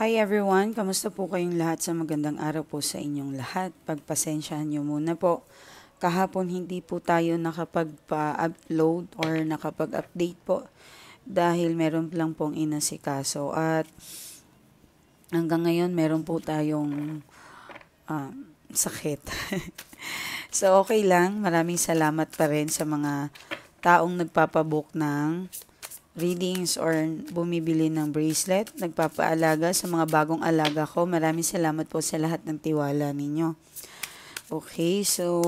Hi everyone, kamusta po kayong lahat? Sa magandang araw po sa inyong lahat. Pagpasensyahan nyo muna po. Kahapon hindi po tayo nakapag-upload or nakapag-update po dahil meron lang pong inasikaso at hanggang ngayon meron po tayong ah, sakit. So okay lang, maraming salamat pa rin sa mga taong nagpapabook ng readings or bumibili ng bracelet, nagpapaalaga sa mga bagong alaga ko. Maraming salamat po sa lahat ng tiwala ninyo. Okay, so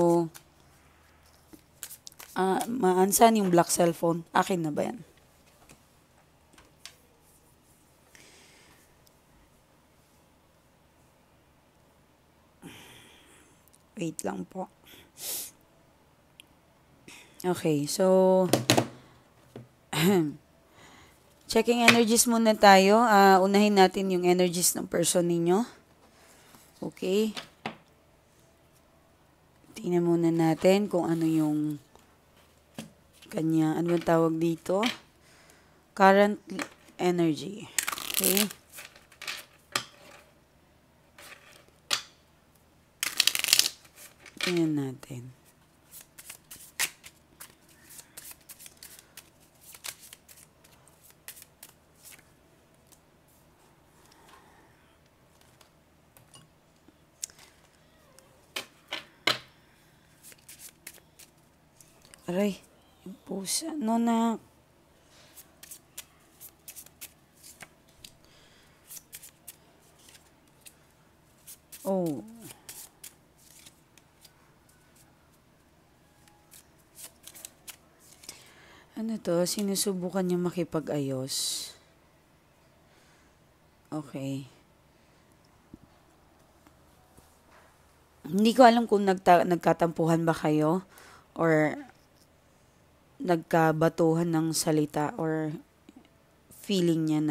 maansan yung black cellphone? Akin na ba yan? Wait lang po. Okay, so checking energies muna tayo. Unahin natin yung energies ng person ninyo. Okay. Tingnan muna natin kung ano yung kanya, ano ang tawag dito? Current energy. Okay. Tingnan natin. Aray, yung pusa. No na. Oh. Ano to? Sinusubukan niya makipag-ayos. Okay. Hindi ko alam kung nagkatampuhan ba kayo or nagkabatuhan ng salita or feeling niya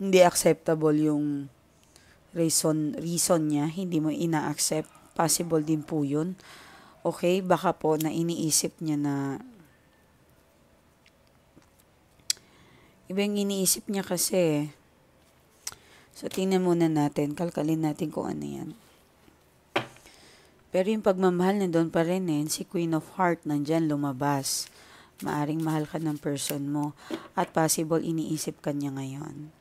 hindi acceptable yung reason niya, hindi mo ina-accept. Possible din po yun. Okay, baka po na iniisip niya na ibang iniisip niya kasi. So, tingnan muna natin. Kalkalin natin kung ano yan. Pero yung pagmamahal na doon pa rin si Queen of Heart nandyan lumabas. Maaring mahal ka ng person mo. At possible iniisip ka niya ngayon.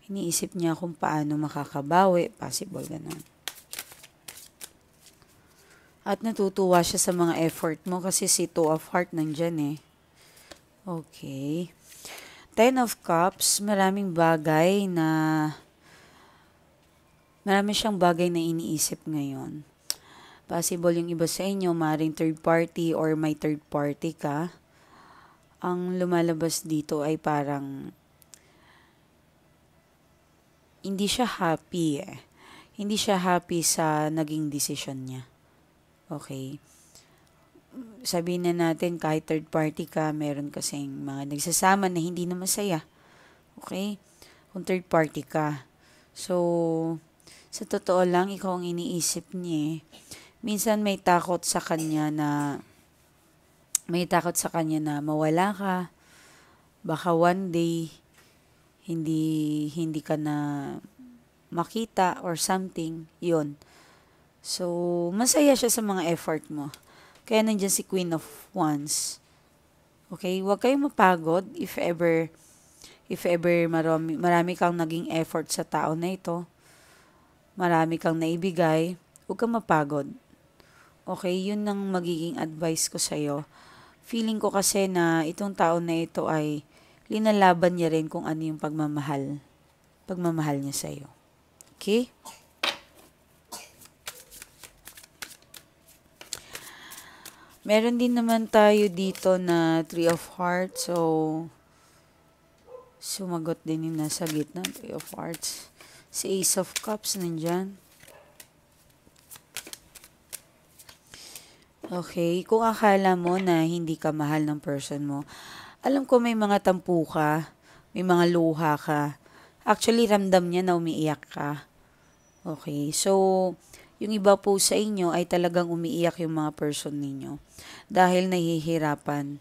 Iniisip niya kung paano makakabawi. Possible ganun. At natutuwa siya sa mga effort mo kasi si Two of Heart nandyan Okay. Ten of Cups, marami siyang bagay na iniisip ngayon. Possible yung iba sa inyo, maaaring third party or may third party ka. Ang lumalabas dito ay parang hindi siya happy Hindi siya happy sa naging decision niya. Okay. Sabihin na natin kahit third party ka, meron kasing mga nagsasama na hindi na masaya. Okay? Kung third party ka. So, sa totoo lang, ikaw ang iniisip niya Minsan may takot sa kanya na mawala ka. Baka one day, hindi ka na makita or something. Yun. So, masaya siya sa mga effort mo. Kaya nandiyan si Queen of Wands. Okay? Huwag kayong mapagod if ever marami kang naging effort sa tao na ito. Marami kang naibigay. Huwag kang mapagod. Okay? Yun ang magiging advice ko sa'yo. Feeling ko kasi na itong tao na ito ay linalaban niya rin kung ano yung pagmamahal niya sa'yo. Okay? Meron din naman tayo dito na Three of Hearts. So, sumagot din yung nasa gitna. Three of Hearts. Si Ace of Cups nandyan. Okay. Kung akala mo na hindi ka mahal ng person mo, alam ko may mga tampu ka, may mga luha ka. Actually, ramdam niya na umiiyak ka. Okay. So, yung iba po sa inyo ay talagang umiiyak yung mga person ninyo dahil nahihirapan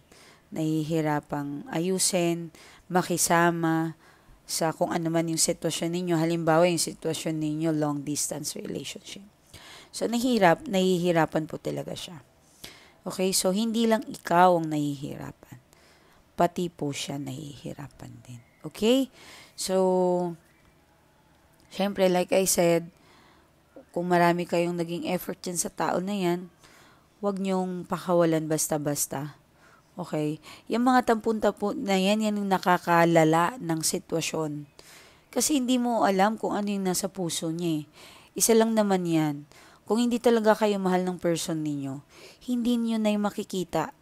nahihirapang ayusin, makisama sa kung ano man yung sitwasyon ninyo. Halimbawa, yung sitwasyon ninyo, long distance relationship. So, nahihirapan po talaga siya. Okay, so hindi lang ikaw ang nahihirapan. Pati po siya nahihirapan din. Okay? So, syempre, like I said, kung marami kayong naging effort dyan sa tao na yan, huwag niyong pakawalan basta-basta. Okay? Yung mga tampon-tampon na yan yung nakakalala ng sitwasyon. Kasi hindi mo alam kung ano yung nasa puso niya eh. Isa lang naman yan. Kung hindi talaga kayo mahal ng person ninyo, hindi niyo na yung makikita.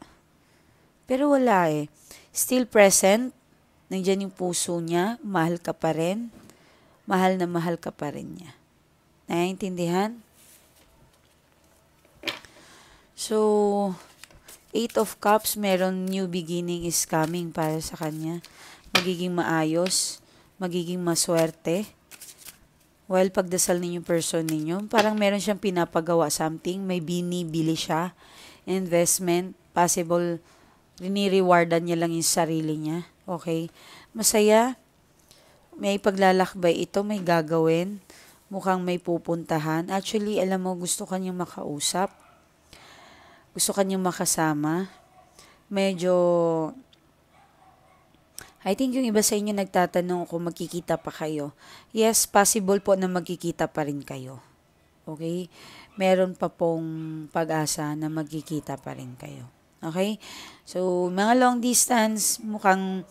Pero wala eh. Still present, nandiyan yung puso niya, mahal ka pa rin, mahal na mahal ka pa rin niya. Naiintindihan? So, 8 of Cups, meron new beginning is coming para sa kanya. Magiging maayos, magiging maswerte. While pagdasal ninyo person ninyo, parang meron siyang pinapagawa something, may binibili siya, investment, possible, rinirewardan niya lang yung sarili niya. Okay? Masaya, may paglalakbay ito, may gagawin, mukhang may pupuntahan. Actually, alam mo, gusto kanyang makausap, gusto kanyang makasama. Medyo, I think yung iba sa inyo nagtatanong kung magkikita pa kayo. Yes, possible po na magkikita pa rin kayo. Okay? Meron pa pong pag-asa na magkikita pa rin kayo. Okay? So, mga long distance, mukhang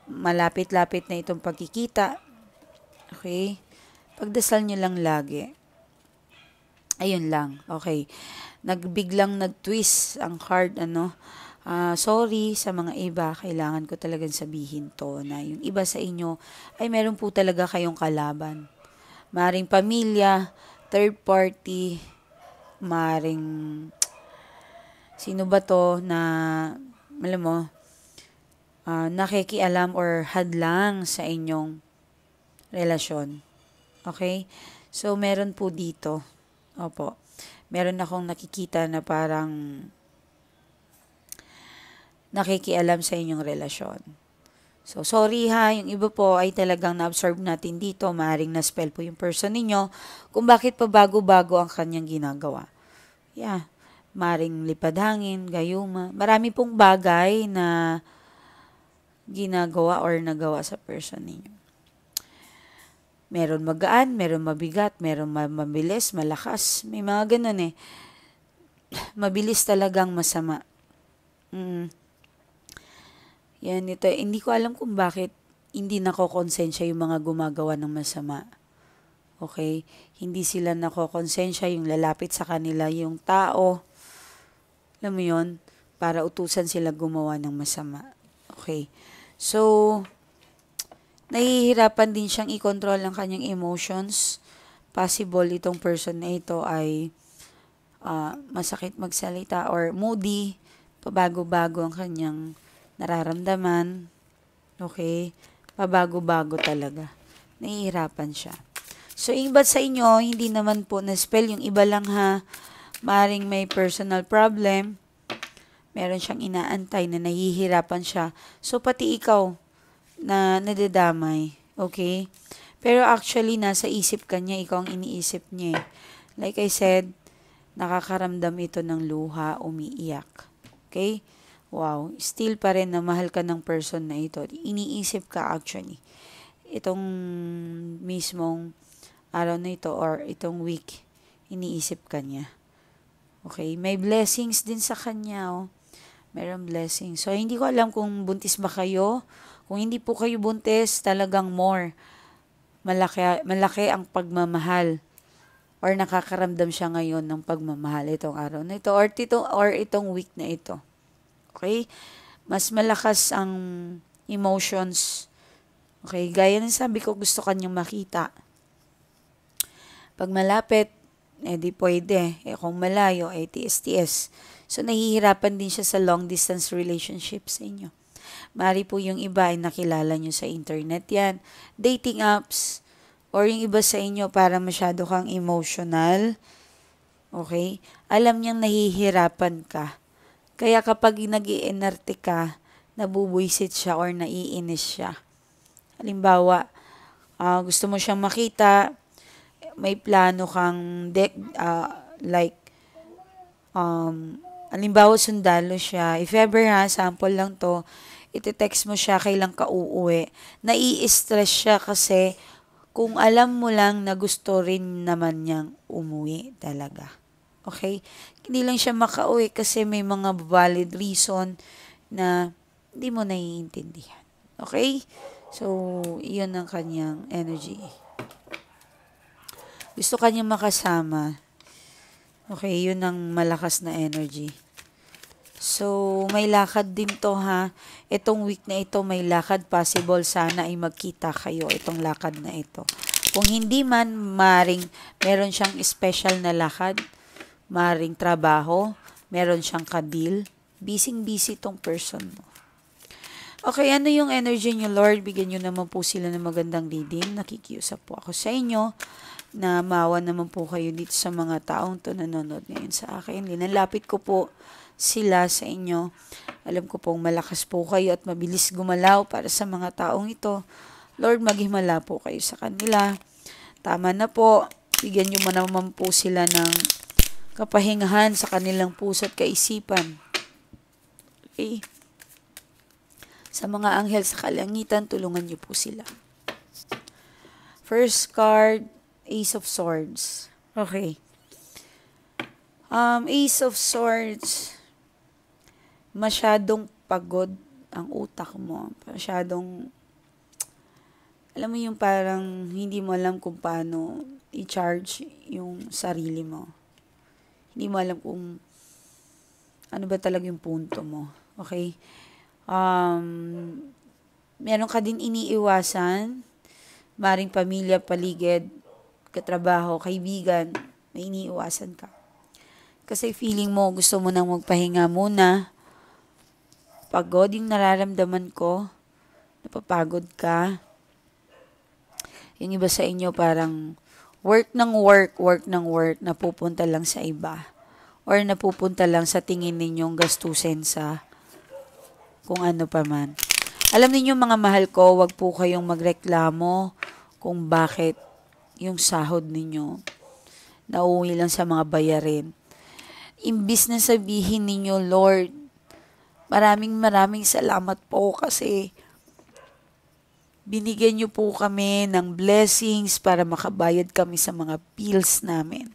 malapit-lapit na itong pagkikita. Okay? Pagdasal nyo lang lagi. Ayun lang. Okay. Biglang nag-twist ang card, sorry sa mga iba, kailangan ko talagang sabihin to na yung iba sa inyo ay meron po talaga kayong kalaban. Maring pamilya, third party, maring sino ba to na, alam mo, nakikialam or hadlang sa inyong relasyon. Okay? So, meron po dito. Opo. Meron akong nakikita na parang nakikialam sa inyong relasyon. So, sorry ha, yung iba po ay talagang na-absorb natin dito. Maaaring na-spell po yung person ninyo kung bakit pa bago-bago ang kanyang ginagawa. Yeah. Maaaring lipad hangin, gayuma. Marami pong bagay na ginagawa or nagawa sa person ninyo. Meron magaan, meron mabigat, meron mabilis, malakas. May mga ganun eh. Mabilis talagang masama. Yan, ito. Hindi ko alam kung bakit hindi nakokonsensya yung mga gumagawa ng masama. Okay? Hindi sila nakokonsensya yung lalapit sa kanila yung tao. Alam mo yun? Para utusan sila gumawa ng masama. Okay? So, nahihirapan din siyang i-control ang kanyang emotions. Possible itong person na ito ay masakit magsalita or moody. Pabago-bago ang kanyang nararamdaman. Okay? Pabago-bago talaga. Nahihirapan siya. So, yung iba sa inyo, hindi naman po na-spell. Yung iba lang ha, maring may personal problem. Meron siyang inaantay na nahihirapan siya. So, pati ikaw na nadadamay. Okay? Pero actually, nasa isip ka niya, ikaw ang iniisip niya. Like I said, nakakaramdam ito ng luha, umiiyak. Okay? Wow, still pa rin na mahal ka ng person na ito. Iniisip ka actually. Itong mismong araw na ito or itong week, iniisip ka niya. Okay, may blessings din sa kanya. Oh. Mayroong blessings. So, hindi ko alam kung buntis ba kayo. Kung hindi po kayo buntis, talagang more. Malaki ang pagmamahal. Or nakakaramdam siya ngayon ng pagmamahal itong araw na ito. Or itong week na ito. Okay? Mas malakas ang emotions. Okay? Gaya ng sabi ko, gusto kanyang makita. Pag malapit, di pwede. Kung malayo, TS-TS. So, nahihirapan din siya sa long distance relationship sa inyo. Mari po yung iba ay nakilala nyo sa internet yan. Dating apps. Or yung iba sa inyo para masyado kang emotional. Okay? Alam niyang nahihirapan ka. Kaya kapag nag-iinarte ka, nabubuisit siya or naiinis siya. Halimbawa, gusto mo siyang makita, may plano kang like, halimbawa sundalo siya. If ever sample lang to, iti-text mo siya kailan ka uuwi. Nai-stress siya kasi kung alam mo lang na gusto rin naman niyang umuwi talaga. Okay? Hindi lang siya makauwi kasi may mga valid reason na hindi mo naiintindihan. Okay? So, yun ang kanyang energy. Gusto kanyang makasama. Okay, yun ang malakas na energy. So, may lakad din to ha. Itong week na ito, may lakad. Possible sana ay magkita kayo itong lakad na ito. Kung hindi man, maring meron siyang special na lakad, maring trabaho, meron siyang kabil. Busy-busy tong person mo. Okay, ano yung energy niyo, Lord? Bigyan niyo naman po sila ng magandang reading. Nakikiusap po ako sa inyo na maawa naman po kayo dito sa mga taong to nanonood ngayon sa akin. Linalapit ko po sila sa inyo. Alam ko pong malakas po kayo at mabilis gumalaw para sa mga taong ito. Lord, maghimala po kayo sa kanila. Tama na po. Bigyan niyo naman po sila ng kapahingahan sa kanilang puso at kaisipan. Okay? Sa mga anghel sa kalangitan, tulungan niyo po sila. First card, Ace of Swords. Okay. Ace of Swords, masyadong pagod ang utak mo. Masyadong, alam mo yung parang hindi mo alam kung paano i-charge yung sarili mo. Hindi mo alam kung ano ba talaga yung punto mo. Okay? Meron ka din iniiwasan, maring pamilya, paligid, katrabaho, kaibigan, may iniiwasan ka. Kasi feeling mo, gusto mo nang magpahinga muna. Pagod yung nararamdaman ko, napapagod ka. Yung iba sa inyo parang work ng work, napupunta lang sa iba. Or napupunta lang sa tingin ninyong gastusin sa kung ano pa man. Alam niyo mga mahal ko, wag po kayong magreklamo kung bakit yung sahod ninyo nauwi lang sa mga bayarin. Imbis na sabihin ninyo, Lord, maraming salamat po kasi binigyan niyo po kami ng blessings para makabayad kami sa mga bills namin.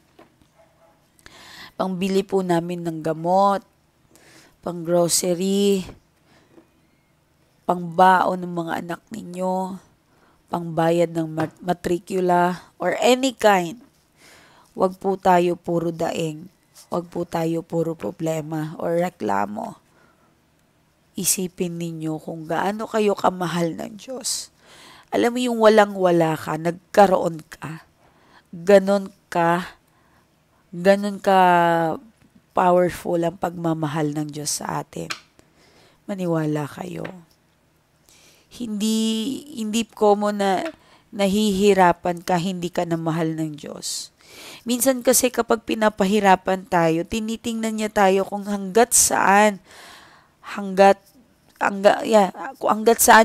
Pangbili po namin ng gamot, pang grocery, pangbaon ng mga anak ninyo, pangbayad ng matrikula, or any kind. Huwag po tayo puro daing. Huwag po tayo puro problema or reklamo. Isipin ninyo kung gaano kayo kamahal ng Diyos. Alam mo yung walang-wala ka, nagkaroon ka. Ganon ka powerful ang pagmamahal ng Diyos sa atin. Maniwala kayo. Hindi common na nahihirapan ka, hindi ka na mahal ng Diyos. Minsan kasi kapag pinapahirapan tayo, tinitingnan niya tayo kung hanggat saan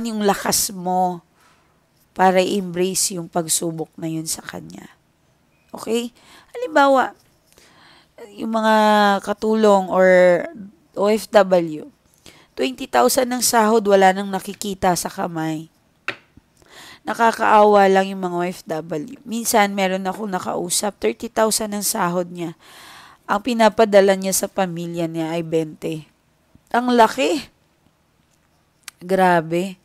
yung lakas mo para i-embrace yung pagsubok na yun sa Kanya. Okay? Halimbawa, yung mga katulong or OFW, 20,000 ng sahod, wala nang nakikita sa kamay. Nakakaawa lang yung mga OFW. Minsan, meron ako nakausap, 30,000 ng sahod niya. Ang pinapadala niya sa pamilya niya ay 20. Ang laki. Grabe.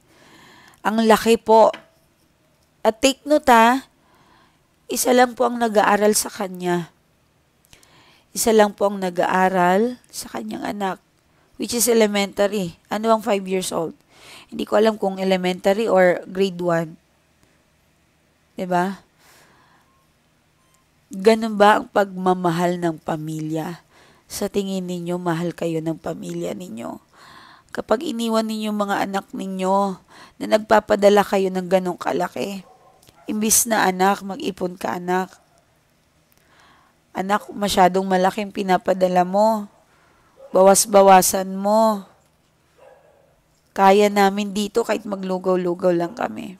Ang laki po. At take note isa lang po ang nag-aaral sa kanya. Isa lang po ang nag-aaral sa kanyang anak, which is elementary. Ano ang 5 years old? Hindi ko alam kung elementary or grade 1. Diba? Ganun ba ang pagmamahal ng pamilya? Sa tingin ninyo, mahal kayo ng pamilya ninyo. Kapag iniwan ninyo mga anak ninyo na nagpapadala kayo ng ganong kalaki, imbis na anak, mag-ipon ka anak. Anak, masyadong malaking pinapadala mo. Bawas-bawasan mo. Kaya namin dito kahit maglugaw-lugaw lang kami.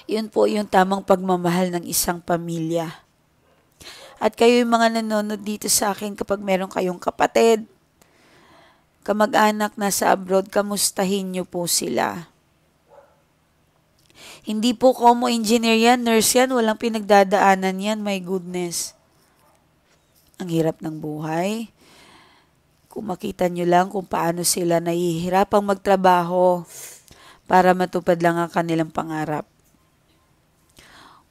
Yun po yung tamang pagmamahal ng isang pamilya. At kayo yung mga nanonood dito sa akin, kapag meron kayong kapatid, kamag-anak na sa abroad, kamustahin nyo po sila. Hindi po como engineer yan, nurse yan, walang pinagdadaanan yan, my goodness. Ang hirap ng buhay. Kung makita nyo lang kung paano sila nahihirapang magtrabaho para matupad lang ang kanilang pangarap.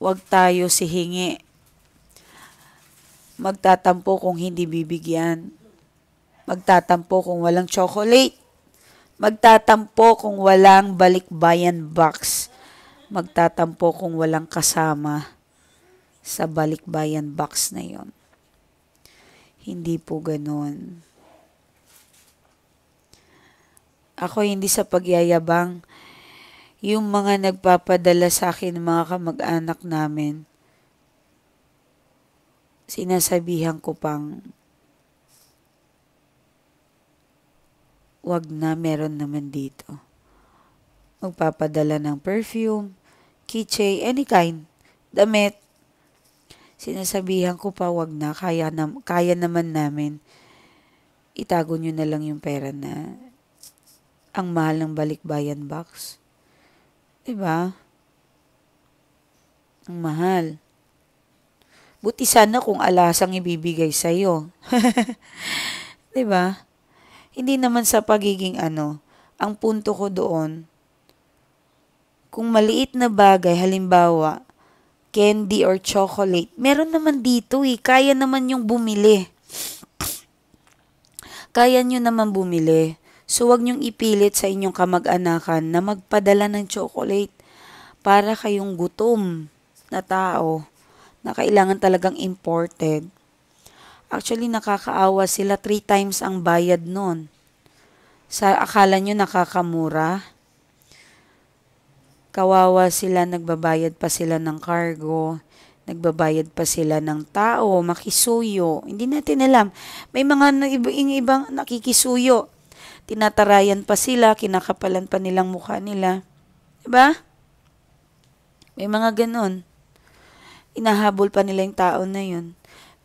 Huwag tayo sihingi. Magtatampo kung hindi bibigyan. Magtatampo kung walang chocolate. Magtatampo kung walang balikbayan box. Magtatampo kung walang kasama sa balikbayan box na yon. Hindi po ganun. Ako hindi sa pagyayabang, yung mga nagpapadala sa akin ng mga kamag-anak namin, sinasabihan ko pang, wag na, meron naman dito. Magpapadala ng perfume, keychain, any kind, damit. Sinasabihan ko pa, wag na, kaya naman namin. Itago nyo na lang yung pera na ang mahal ng balikbayan box. Diba? Ang mahal. Buti sana kung alasang ibibigay sa'yo. Diba? Hindi naman sa pagiging ang punto ko doon, kung maliit na bagay, halimbawa, candy or chocolate, meron naman dito kaya naman yung bumili. Kaya nyo naman bumili. So, wag nyong ipilit sa inyong kamag-anakan na magpadala ng chocolate para kayong gutom na tao na kailangan talagang imported. Actually, nakakaawa sila 3 times ang bayad nun. Sa akala nyo nakakamura. Kawawa sila, nagbabayad pa sila ng cargo, nagbabayad pa sila ng tao, makisuyo. Hindi natin alam. May mga ibang nakikisuyo. Tinatarayan pa sila, kinakapalan pa nilang mukha nila. Diba? May mga ganon. Inahabol pa nila yung tao na yun.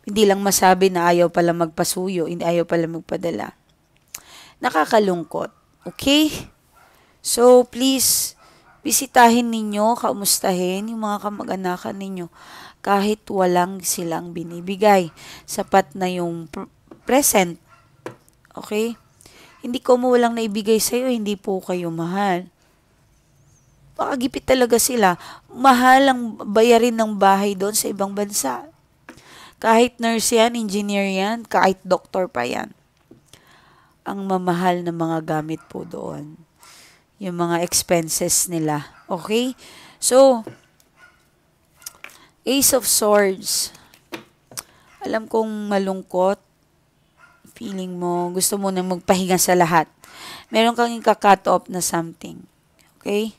Hindi lang masabi na ayaw pala magpasuyo, hindi ayaw pala magpadala. Nakakalungkot. Okay? So, please, bisitahin ninyo, kaumustahin yung mga kamag-anakan ninyo kahit walang silang binibigay. Sapat na yung present. Okay? Hindi ko mo walang naibigay sa'yo, hindi po kayo mahal. Makagipit talaga sila. Mahal ang bayarin ng bahay doon sa ibang bansa. Kahit nurse yan, engineer yan, kahit doktor pa yan. Ang mamahal na mga gamit po doon. Yung mga expenses nila. Okay? So, Ace of Swords. Alam kong malungkot. Feeling mo, gusto mo na magpahinga sa lahat. Meron kang ika-cut off na something. Okay?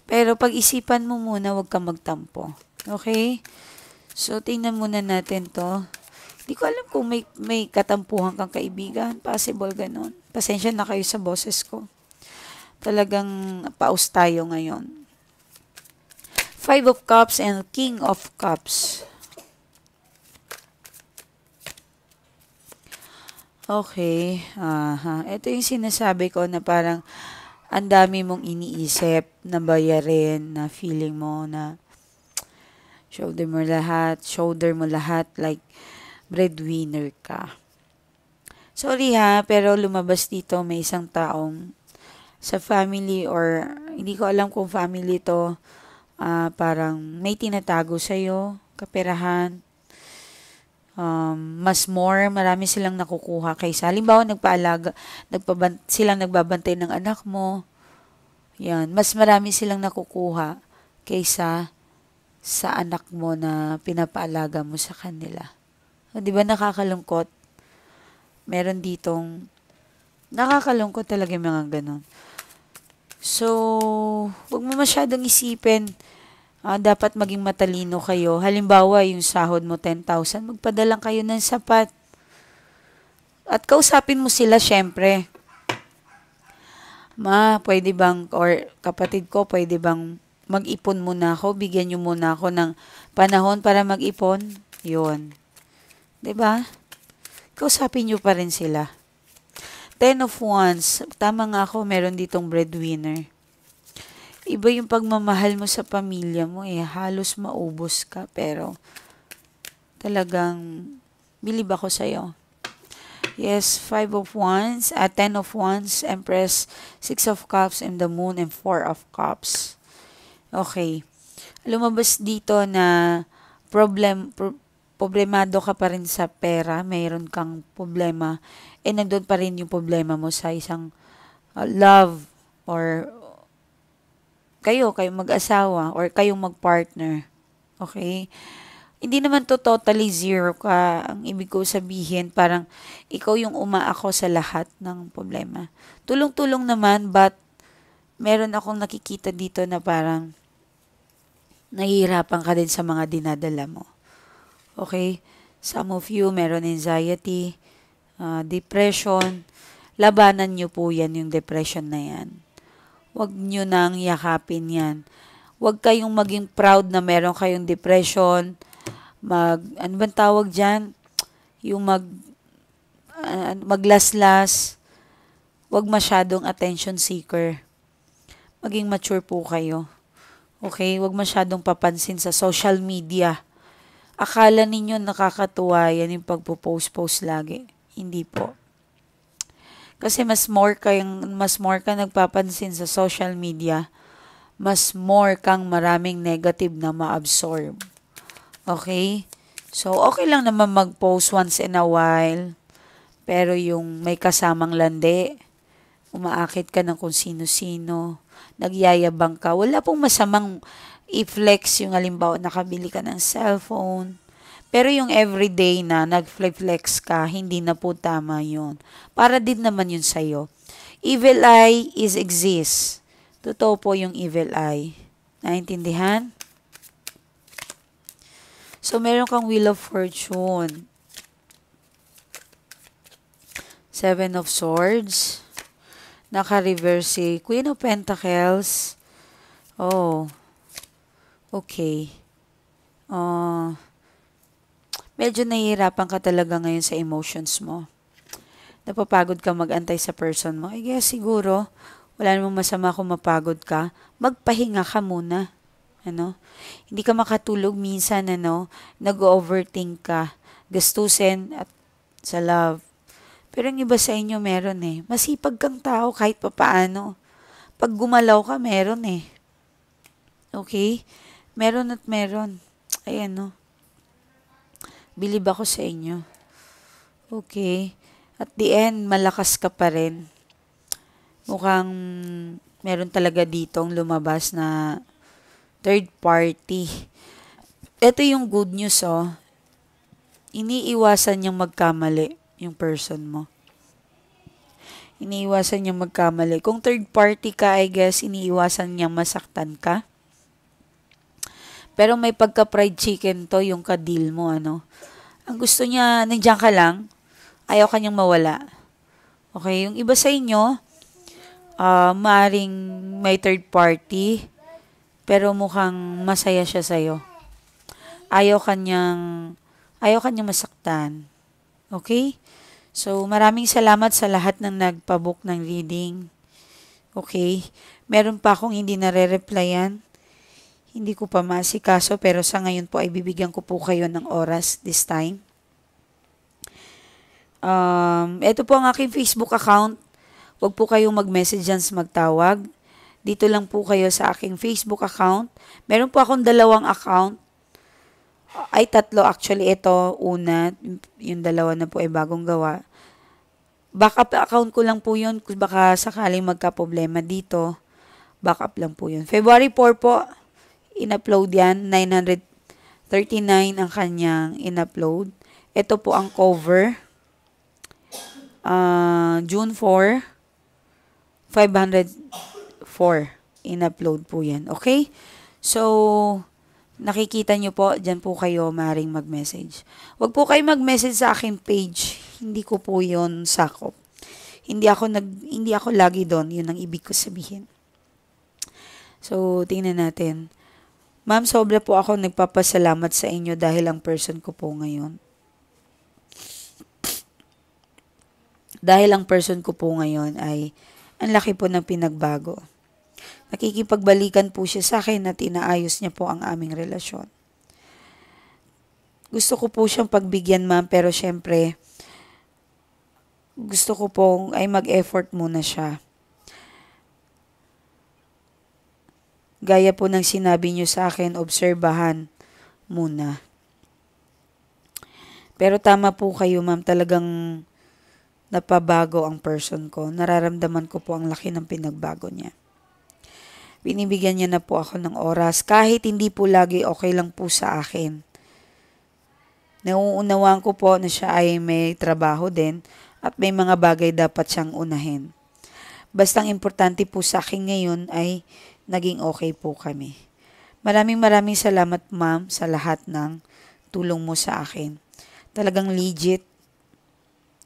Pero pag-isipan mo muna, huwag kang magtampo. Okay? So, tingnan muna natin to. Hindi ko alam kung may katampuhan kang kaibigan. Possible ganun. Pasensya na kayo sa boses ko. Talagang paus tayo ngayon. 5 of Cups and King of Cups. Okay. Ito yung sinasabi ko na parang ang dami mong iniisip na bayarin, na feeling mo na shoulder mo lahat like breadwinner ka. Sorry pero lumabas dito may isang taong sa family or hindi ko alam kung family to, parang may tinatago sa'yo, kaperahan, marami silang nakukuha kaysa. Halimbawa, silang nagbabantay ng anak mo. Yan, mas marami silang nakukuha kaysa sa anak mo na pinapaalaga mo sa kanila. O, di ba nakakalungkot? Meron ditong nakakalungkot talaga yung mga ganon. So, huwag mo masyadong isipin. Dapat maging matalino kayo. Halimbawa, yung sahod mo 10,000, magpadalang kayo ng sapat. At kausapin mo sila syempre. Ma, pwede bang, or kapatid ko, pwede bang mag-ipon muna ako, bigyan niyo muna ako ng panahon para mag-ipon? Yun. 'Di ba? Kausapin niyo pa rin sila. Ten of Wands, tama nga ako, meron ditong breadwinner. Iba yung pagmamahal mo sa pamilya mo eh, halos maubos ka, pero talagang bilib ako sa'yo. Yes, Five of Wands, Ten of Wands, Empress, Six of Cups, and the Moon, and Four of Cups. Okay. Lumabas dito na problemado ka pa rin sa pera, mayroon kang problema, nandun pa rin yung problema mo sa isang love, or kayong mag-asawa, or kayong mag-partner. Okay? Hindi naman to totally zero ka. Ang ibig ko sabihin, parang ikaw yung umaako sa lahat ng problema. Tulong-tulong naman, but meron akong nakikita dito na parang nahihirapan ka din sa mga dinadala mo. Okay? Some of you, meron anxiety, depression. Labanan nyo po yan, yung depression na yan. Huwag nyo nang yakapin yan. Huwag kayong maging proud na meron kayong depression, ano bang tawag dyan? Yung maglaslas. Huwag masyadong attention seeker. Maging mature po kayo. Okay? Huwag masyadong papansin sa social media. Akala ninyo nakakatuwa yan yung pagpo-post lagi. Hindi po. Kasi mas more ka nagpapansin sa social media, mas more kang maraming negative na ma-absorb. Okay? So, okay lang naman mag-post once in a while. Pero yung may kasamang landi, umaakit ka ng kung sino-sino, nagyayabang ka, wala pong masamang i-flex yung halimbawa nakabili ka ng cellphone. Pero yung everyday na nag-flex ka, hindi na po tama yun. Para din naman yun sa'yo. Evil eye is exist. Totoo po yung evil eye. Naintindihan? So, meron kang Wheel of Fortune. Seven of Swords. Naka-reverse si Queen of Pentacles. Oh. Okay. Medyo nahihirapan ka talaga ngayon sa emotions mo. Napapagod ka mag-antay sa person mo. I guess siguro, wala namang masama kung mapagod ka. Magpahinga ka muna. Hindi ka makatulog minsan, nag-overthink ka, gastusin at sa love. Pero ang iba sa inyo meron eh. Masipag kang tao kahit papaano. Pag gumalaw ka, meron eh. Okay? Meron at meron. Ayan, Bilib ako sa inyo. Okay? At the end, malakas ka pa rin. Mukhang meron talaga ditong lumabas na third party. Ito yung good news, Iniiwasan niyang magkamali yung person mo. Iniiwasan niyang magkamali. Kung third party ka, I guess, iniiwasan niyang masaktan ka. Pero may pagka-fried chicken to, yung ka-deal mo, Ang gusto niya, nandiyan ka lang, ayaw ka niyang mawala. Okay? Yung iba sa inyo, maaring may third party, pero mukhang masaya siya sa'yo. Ayaw kanyang masaktan. Okay? So, maraming salamat sa lahat ng nagpabook ng reading. Okay? Meron pa akong hindi nare-replyan. Hindi ko pa maasikaso, pero sa ngayon po ay bibigyan ko po kayo ng oras this time. Ito po ang aking Facebook account. Huwag po kayong mag-message dyan sa magtawag. Dito lang po kayo sa aking Facebook account. Meron po akong 2 account. Ay, 3 actually. Ito, una. Yung 2 na po ay bagong gawa. Backup account ko lang po yun. Kung baka sakaling magka-problema dito. Backup lang po yun. February 4 po, in-upload yan. 939 ang kanyang in-upload. Ito po ang cover. June 4, 504 in-upload po yan. Okay? So, nakikita nyo po, dyan po kayo maaaring mag-message. Huwag po kayo mag-message sa aking page. Hindi ko po yun sakop. Hindi ako lagi doon, yun ang ibig ko sabihin. So, tingnan natin. Ma'am, sobra po ako nagpapasalamat sa inyo dahil ang person ko po ngayon. Dahil ang person ko po ngayon ay ang laki po ng pinagbago. Nakikipagbalikan po siya sa akin at inaayos niya po ang aming relasyon. Gusto ko po siyang pagbigyan, ma'am, pero syempre, gusto ko po ay mag-effort muna siya. Gaya po ng sinabi niyo sa akin, obserbahan muna. Pero tama po kayo, ma'am, talagang napabago ang person ko. Nararamdaman ko po ang laki ng pinagbago niya. Binibigyan niya na po ako ng oras kahit hindi po lagi okay lang po sa akin. Nauunawaan ko po na siya ay may trabaho din at may mga bagay dapat siyang unahin. Basta ang importante po sa akin ngayon ay naging okay po kami. Maraming salamat, ma'am, sa lahat ng tulong mo sa akin. Talagang legit,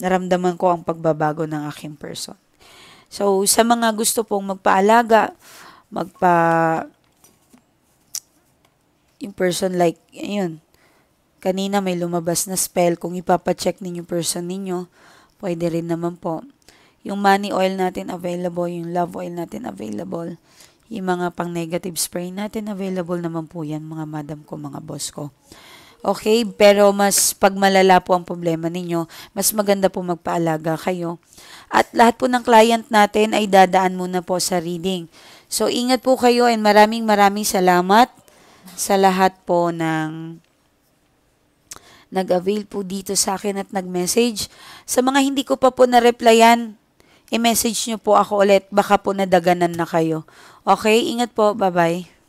naramdaman ko ang pagbabago ng aking person. So, sa mga gusto pong magpaalaga, yung person like, ayun, kanina may lumabas na spell, kung ipapacheck ninyo person ninyo, pwede rin naman po. Yung money oil natin available, yung love oil natin available, yung mga pang negative spray natin available naman po yan, mga madam ko, mga boss ko. Okay, pero mas pag malala po ang problema ninyo, mas maganda po magpaalaga kayo. At lahat po ng client natin ay dadaan muna po sa reading. So, ingat po kayo and maraming salamat sa lahat po ng nag-avail po dito sa akin at nag-message. Sa mga hindi ko pa po na-replyan, i-message nyo po ako ulit. Baka po nadaganan na kayo. Okay, ingat po. Bye-bye.